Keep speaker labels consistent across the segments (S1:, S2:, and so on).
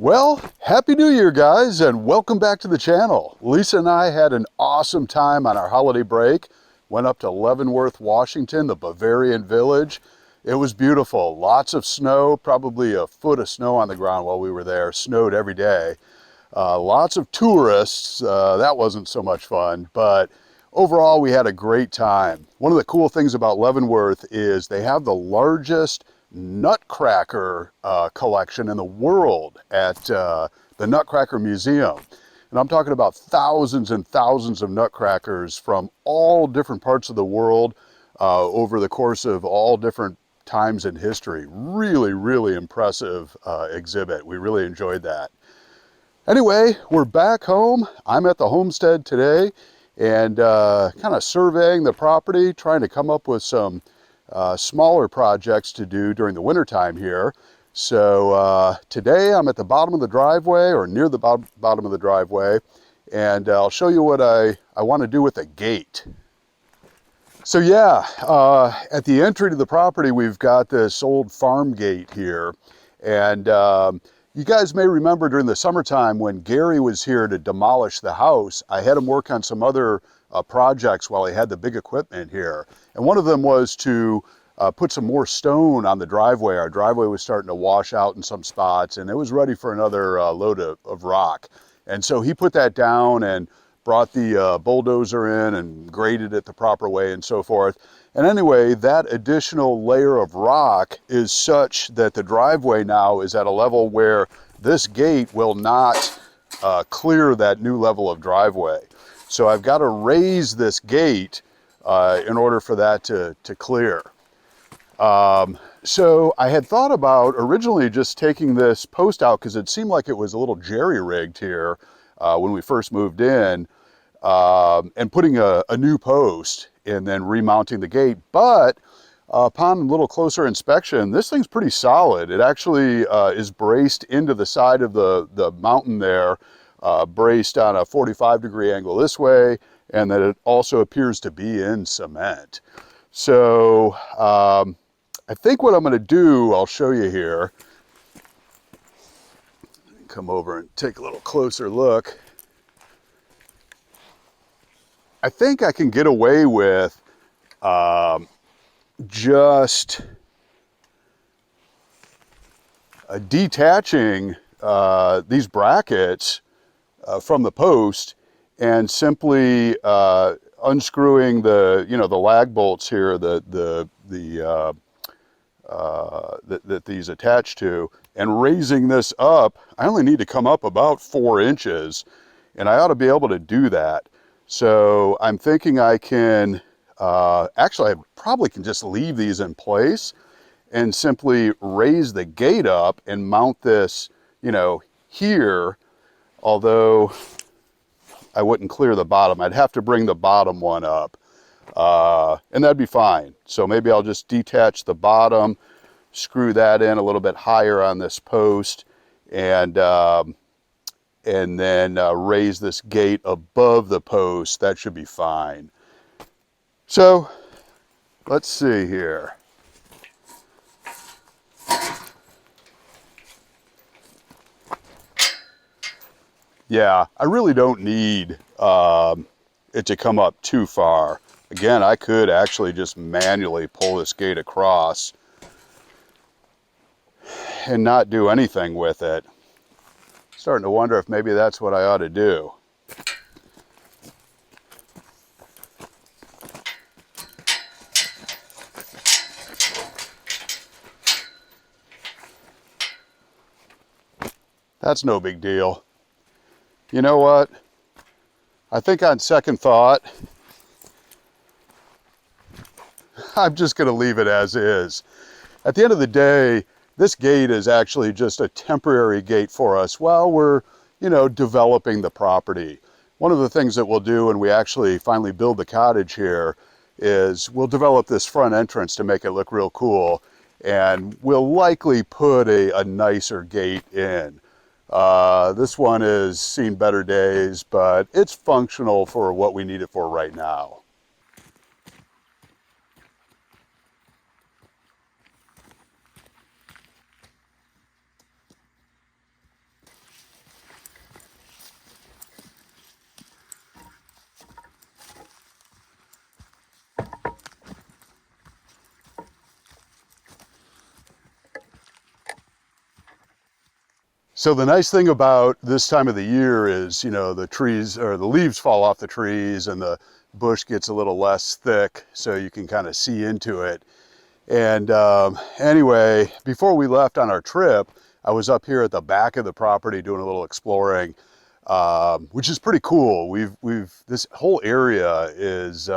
S1: Well, Happy New Year, guys, and welcome back to the channel. Lisa and I had an awesome time on our holiday break. Went up to Leavenworth, Washington, the Bavarian village. It was beautiful. Lots of snow, probably a foot of snow on the ground while we were there. Snowed every day. Lots of tourists. That wasn't so much fun, but overall we had a great time. One of the cool things about Leavenworth is they have the largest nutcracker collection in the world at the Nutcracker Museum. And I'm talking about thousands and thousands of nutcrackers from all different parts of the world over the course of all different times in history. Really, really impressive exhibit. We really enjoyed that. Anyway, we're back home. I'm at the homestead today and kind of surveying the property, trying to come up with some smaller projects to do during the winter time here. So today I'm at the bottom of the driveway, or near the bottom of the driveway, and I'll show you what I want to do with the gate. So yeah, at the entry to the property we've got this old farm gate here, and you guys may remember during the summertime when Gary was here to demolish the house, I had him work on some other projects while he had the big equipment here. And one of them was to put some more stone on the driveway. Our driveway was starting to wash out in some spots and it was ready for another load of rock. And so he put that down and brought the bulldozer in and graded it the proper way and so forth. And anyway, that additional layer of rock is such that the driveway now is at a level where this gate will not clear that new level of driveway. So I've got to raise this gate in order for that to clear. So I had thought about originally just taking this post out because it seemed like it was a little jerry-rigged here when we first moved in, and putting a new post and then remounting the gate. But upon a little closer inspection, this thing's pretty solid. It actually is braced into the side of the mountain there, braced on a 45-degree angle this way, and that it also appears to be in cement. So I think what I'm going to do, I'll show you here. Come over and take a little closer look. I think I can get away with just detaching these brackets from the post and simply unscrewing the lag bolts here that these attach to, and raising this up. I only need to come up about 4 inches, and I ought to be able to do that. So I'm thinking I can, actually I probably can just leave these in place and simply raise the gate up and mount this, here, although I wouldn't clear the bottom. I'd have to bring the bottom one up, and that'd be fine. So maybe I'll just detach the bottom, screw that in a little bit higher on this post, and then raise this gate above the post. That should be fine. So let's see here. Yeah, I really don't need it to come up too far. Again, I could actually just manually pull this gate across and not do anything with it. Starting to wonder if maybe that's what I ought to do. That's no big deal. You know what? I think on second thought, I'm just going to leave it as is. At the end of the day, this gate is actually just a temporary gate for us while we're, developing the property. One of the things that we'll do when we actually finally build the cottage here is we'll develop this front entrance to make it look real cool, and we'll likely put a nicer gate in. This one has seen better days, but it's functional for what we need it for right now. So the nice thing about this time of the year is, you know, the trees or the leaves fall off the trees and the bush gets a little less thick, so you can kind of see into it. And anyway, before we left on our trip, I was up here at the back of the property doing a little exploring, which is pretty cool. This whole area is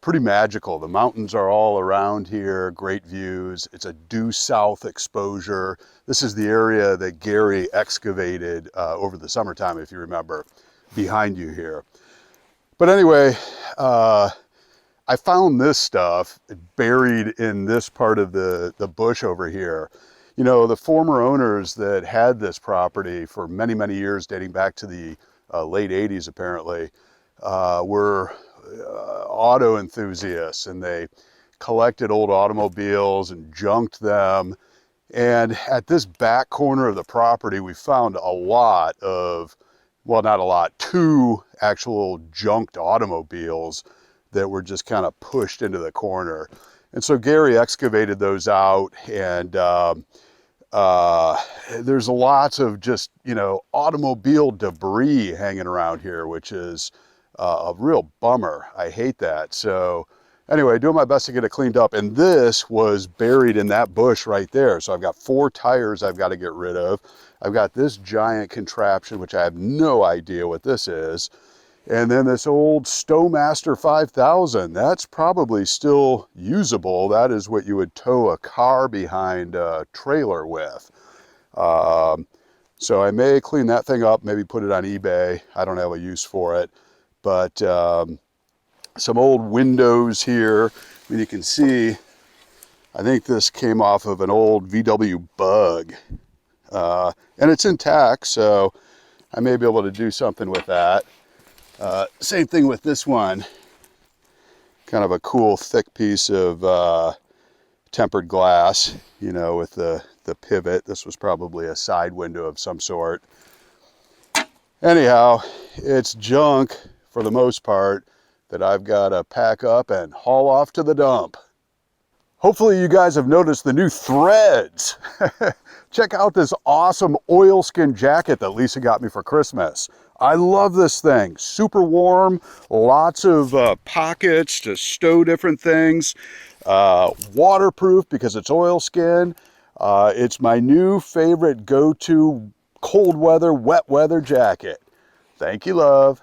S1: pretty magical. The mountains are all around here, great views. It's a due south exposure. This is the area that Gary excavated over the summertime, if you remember, behind you here. But anyway, I found this stuff buried in this part of the bush over here. You know, the former owners that had this property for many, many years, dating back to the late 80s apparently, were auto enthusiasts, and they collected old automobiles and junked them. And at this back corner of the property, we found a lot of, well, not a lot, 2 actual junked automobiles that were just kind of pushed into the corner. And so Gary excavated those out, and there's lots of just, you know, automobile debris hanging around here, which is a real bummer. I hate that. So anyway, doing my best to get it cleaned up. And this was buried in that bush right there. So I've got 4 tires I've got to get rid of. I've got this giant contraption, which I have no idea what this is. And then this old Stowmaster 5000, that's probably still usable. That is what you would tow a car behind a trailer with. So I may clean that thing up, maybe put it on eBay. I don't have a use for it. But some old windows here. I mean, you can see, I think this came off of an old VW Bug. And it's intact, so I may be able to do something with that. Same thing with this one. Kind of a cool thick piece of tempered glass, you know, with the pivot. This was probably a side window of some sort. Anyhow, it's junk for the most part that I've got to pack up and haul off to the dump. Hopefully you guys have noticed the new threads. Check out this awesome oilskin jacket that Lisa got me for Christmas. I love this thing, super warm, lots of pockets to stow different things, waterproof because it's oilskin. It's my new favorite go-to cold weather, wet weather jacket. Thank you, love.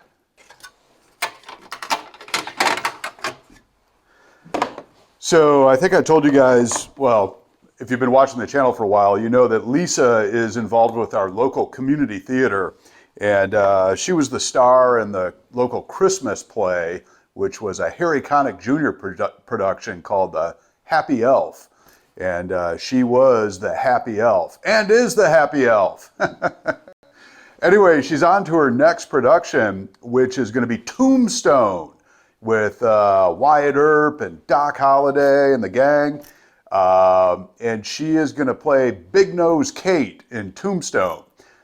S1: So I think I told you guys, well, if you've been watching the channel for a while, you know that Lisa is involved with our local community theater. And she was the star in the local Christmas play, which was a Harry Connick Jr. production called The Happy Elf. And she was the Happy Elf, and is the Happy Elf. Anyway, she's on to her next production, which is going to be Tombstone, with Wyatt Earp and Doc Holliday and the gang. And she is going to play Big Nose Kate in Tombstone.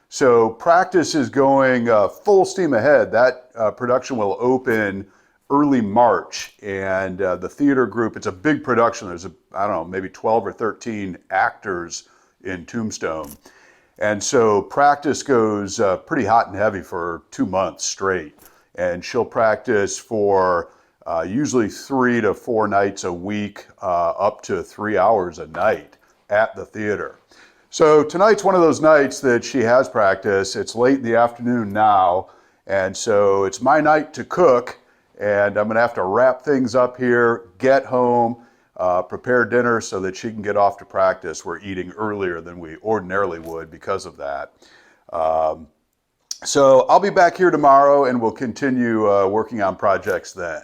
S1: So practice is going full steam ahead. That production will open early March, and the theater group, it's a big production. There's, I don't know, maybe 12 or 13 actors in Tombstone. And so practice goes pretty hot and heavy for 2 months straight. And she'll practice for usually 3 to 4 nights a week, up to 3 hours a night at the theater. So tonight's one of those nights that she has practice. It's late in the afternoon now, and so it's my night to cook, and I'm gonna have to wrap things up here, get home, prepare dinner so that she can get off to practice. We're eating earlier than we ordinarily would because of that. So I'll be back here tomorrow, and we'll continue working on projects then.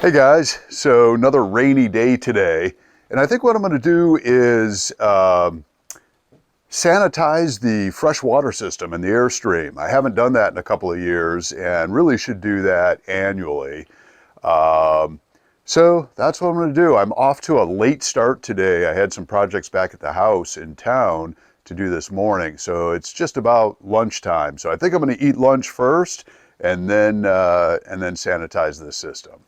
S1: Hey guys, so another rainy day today, And I think what I'm going to do is sanitize the fresh water system in the Airstream. I haven't done that in a couple of years and really should do that annually. So that's what I'm going to do. I'm off to a late start today. I had some projects back at the house in town to do this morning, so it's just about lunchtime. So I think I'm going to eat lunch first and then sanitize this system.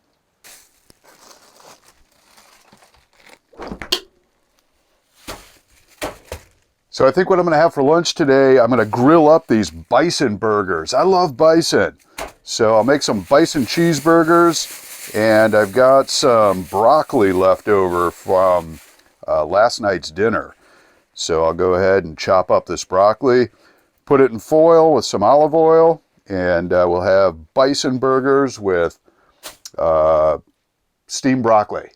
S1: So I think what I'm going to have for lunch today, I'm going to grill up these bison burgers. I love bison. So I'll make some bison cheeseburgers, and I've got some broccoli left over from last night's dinner. So I'll go ahead and chop up this broccoli, put it in foil with some olive oil, and we'll have bison burgers with steamed broccoli.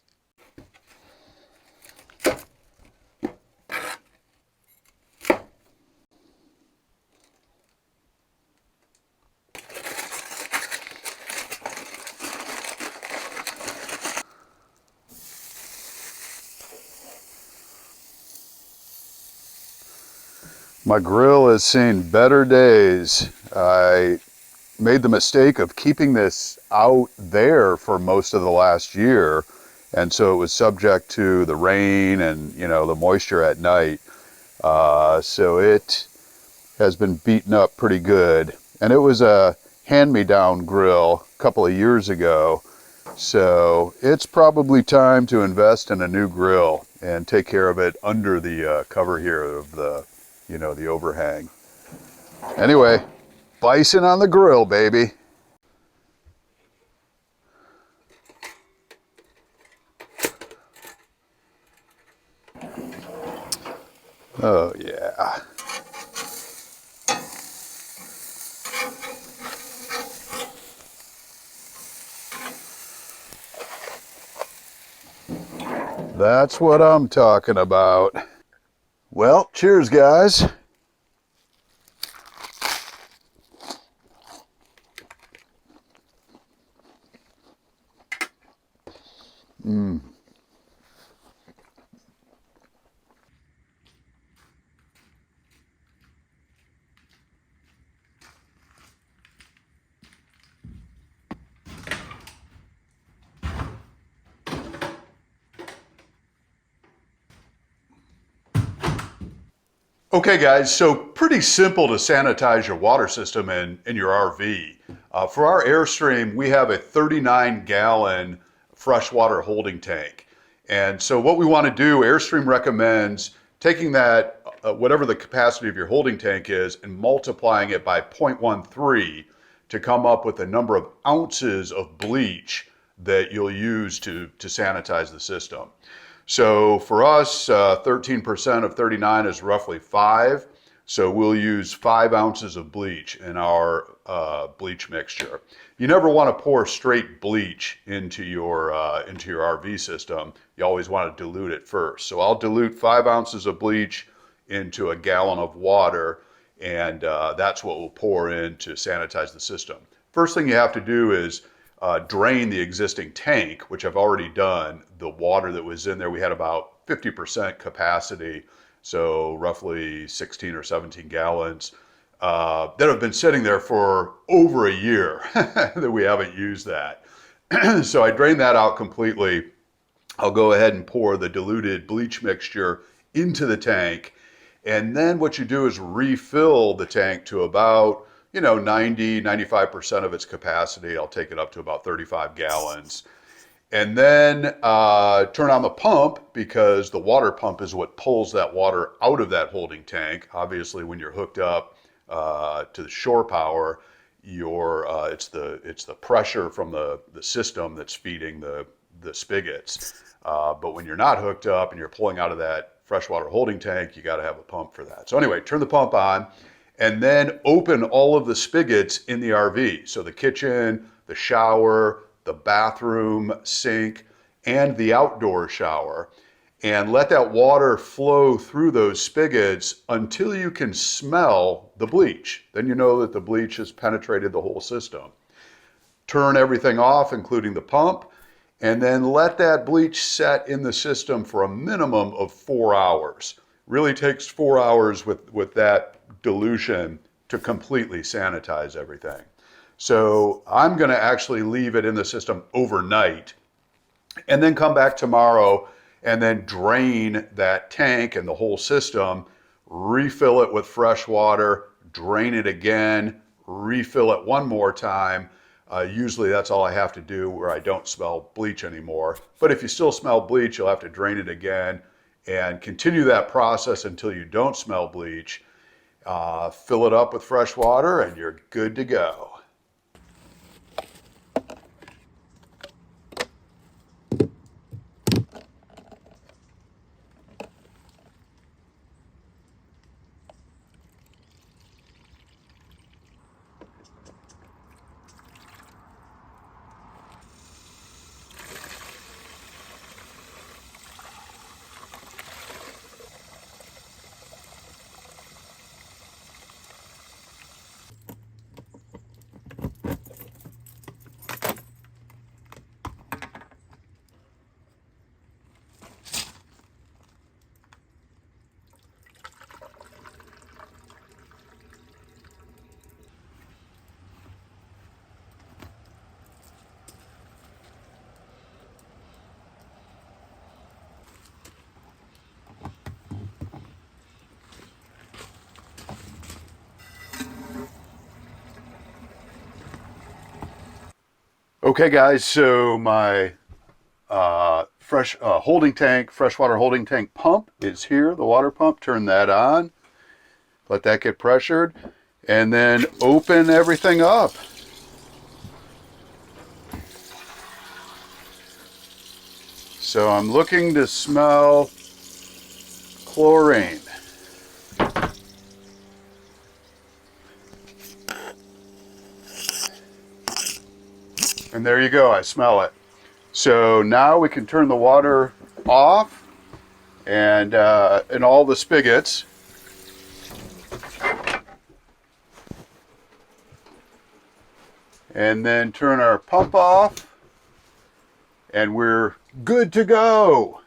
S1: My grill has seen better days. I made the mistake of keeping this out there for most of the last year, and so it was subject to the rain and the moisture at night. So it has been beaten up pretty good, and it was a hand-me-down grill a couple of years ago. So it's probably time to invest in a new grill and take care of it under the cover here of the the overhang. Anyway, bison on the grill, baby. Oh yeah. That's what I'm talking about. Well, cheers, guys. Okay guys, so pretty simple to sanitize your water system in your RV. For our Airstream, we have a 39-gallon freshwater holding tank. And so what we want to do, Airstream recommends taking that, whatever the capacity of your holding tank is, and multiplying it by 0.13 to come up with the number of ounces of bleach that you'll use to sanitize the system. So for us, 13% of 39 is roughly 5. So we'll use 5 ounces of bleach in our bleach mixture. You never want to pour straight bleach into your RV system. You always want to dilute it first. So I'll dilute 5 ounces of bleach into a gallon of water, and that's what we'll pour in to sanitize the system. First thing you have to do is drain the existing tank, which I've already done. The water that was in there, we had about 50% capacity, so roughly 16 or 17 gallons that have been sitting there for over a year that we haven't used that. So I drained that out completely. I'll go ahead and pour the diluted bleach mixture into the tank, and then what you do is refill the tank to about 90–95% of its capacity. I'll take it up to about 35 gallons. And then turn on the pump, because the water pump is what pulls that water out of that holding tank. Obviously, when you're hooked up to the shore power, it's the pressure from the system that's feeding the spigots. But when you're not hooked up and you're pulling out of that freshwater holding tank, you got to have a pump for that. So anyway, turn the pump on, and then open all of the spigots in the RV. So the kitchen, the shower, the bathroom, sink, and the outdoor shower. And let that water flow through those spigots until you can smell the bleach. Then you know that the bleach has penetrated the whole system. Turn everything off, including the pump, and then let that bleach set in the system for a minimum of 4 hours. Really takes 4 hours with that dilution to completely sanitize everything. So I'm going to actually leave it in the system overnight and then come back tomorrow and then drain that tank and the whole system, refill it with fresh water, drain it again, refill it one more time. Usually that's all I have to do where I don't smell bleach anymore. But if you still smell bleach, you'll have to drain it again and continue that process until you don't smell bleach. Fill it up with fresh water and you're good to go. Okay guys, so my freshwater holding tank pump is here, the water pump. Turn that on, let that get pressured, and then open everything up. So I'm looking to smell chlorine. And there you go, I smell it. So now we can turn the water off and in all the spigots. And then turn our pump off and we're good to go.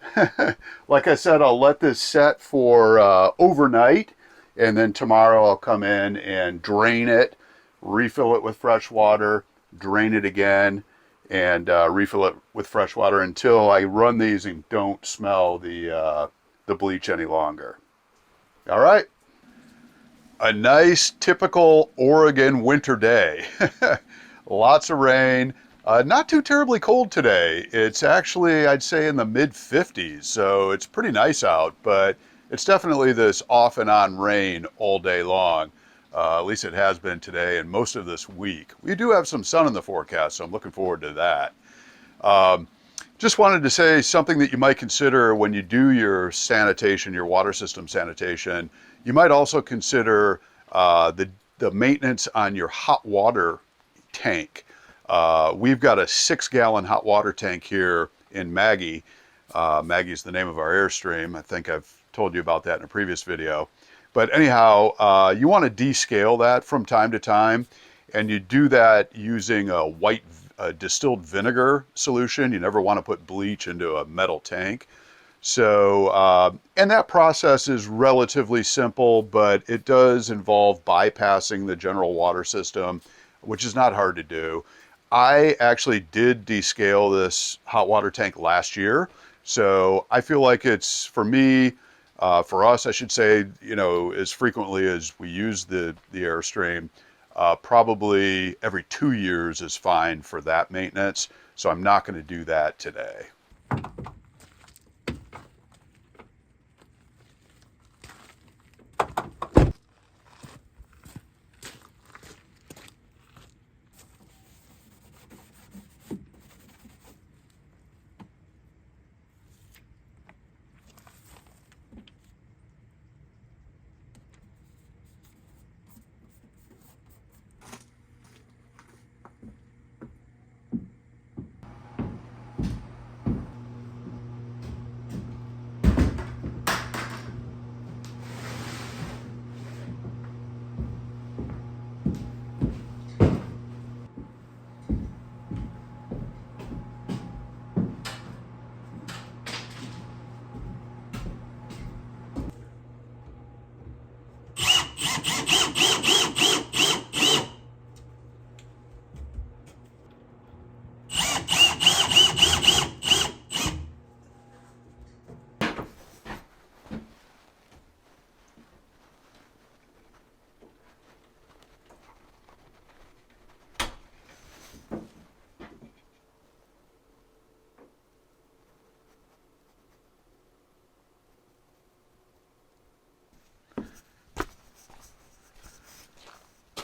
S1: Like I said, I'll let this set for overnight, and then tomorrow I'll come in and drain it, refill it with fresh water, drain it again, and refill it with fresh water until I run these and don't smell the bleach any longer. All right. A nice typical Oregon winter day. Lots of rain. Not too terribly cold today. It's actually, I'd say, in the mid-50s, so it's pretty nice out, but it's definitely this off and on rain all day long. At least it has been today and most of this week. We do have some sun in the forecast, so I'm looking forward to that. Just wanted to say something that you might consider when you do your sanitation, your water system sanitation. You might also consider the maintenance on your hot water tank. We've got a 6-gallon hot water tank here in Maggie. Maggie's the name of our Airstream. I think I've told you about that in a previous video. But anyhow, you want to descale that from time to time, and you do that using a white distilled vinegar solution. You never want to put bleach into a metal tank. So, and that process is relatively simple, but it does involve bypassing the general water system, which is not hard to do. I actually did descale this hot water tank last year, so I feel like it's, for me, for us, I should say, you know, as frequently as we use the Airstream, probably every 2 years is fine for that maintenance, so I'm not going to do that today.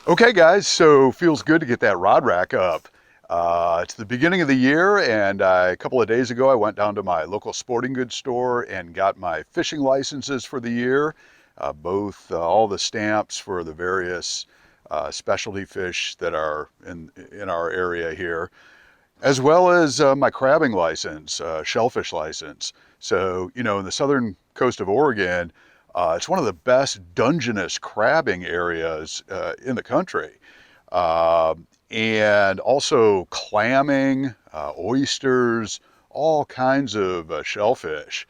S1: Okay guys, so feels good to get that rod rack up. It's the beginning of the year, and a couple of days ago I went down to my local sporting goods store and got my fishing licenses for the year, both all the stamps for the various specialty fish that are in our area here, as well as my crabbing license, shellfish license. So, you know, in the southern coast of Oregon, it's one of the best Dungeness crabbing areas in the country. And also clamming, oysters, all kinds of shellfish.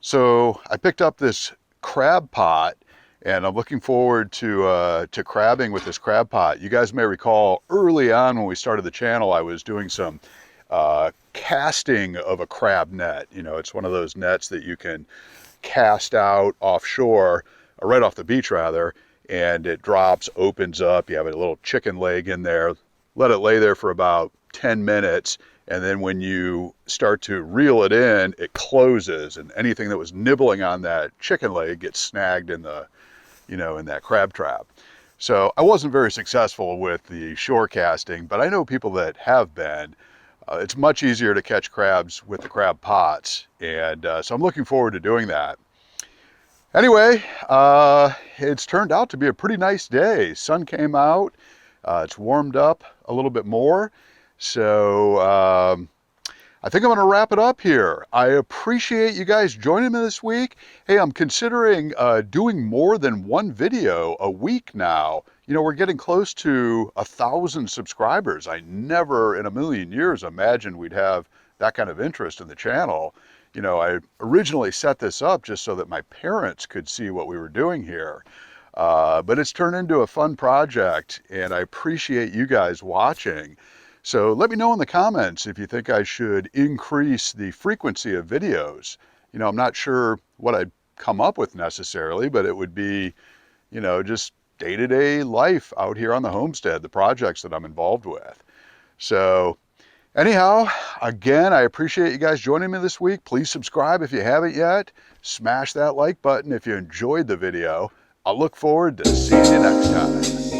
S1: So I picked up this crab pot, and I'm looking forward to crabbing with this crab pot. You guys may recall early on when we started the channel, I was doing some casting of a crab net. You know, it's one of those nets that you can cast out offshore, or right off the beach rather, and it drops, opens up. You have a little chicken leg in there, let it lay there for about 10 minutes, and then when you start to reel it in, it closes, and anything that was nibbling on that chicken leg gets snagged in the, you know, in that crab trap. So I wasn't very successful with the shore casting, but I know people that have been. It's much easier to catch crabs with the crab pots, and so I'm looking forward to doing that. Anyway, it's turned out to be a pretty nice day. Sun came out, it's warmed up a little bit more, so I think I'm going to wrap it up here. I appreciate you guys joining me this week. Hey, I'm considering doing more than one video a week now. You know, we're getting close to 1,000 subscribers. I never in a million years imagined we'd have that kind of interest in the channel. You know, I originally set this up just so that my parents could see what we were doing here. But it's turned into a fun project, and I appreciate you guys watching. So let me know in the comments if you think I should increase the frequency of videos. You know, I'm not sure what I'd come up with necessarily, but it would be, you know, just day-to-day life out here on the homestead, the projects that I'm involved with. So anyhow, again, I appreciate you guys joining me this week. Please subscribe if you haven't yet. Smash that like button if you enjoyed the video. I'll look forward to seeing you next time.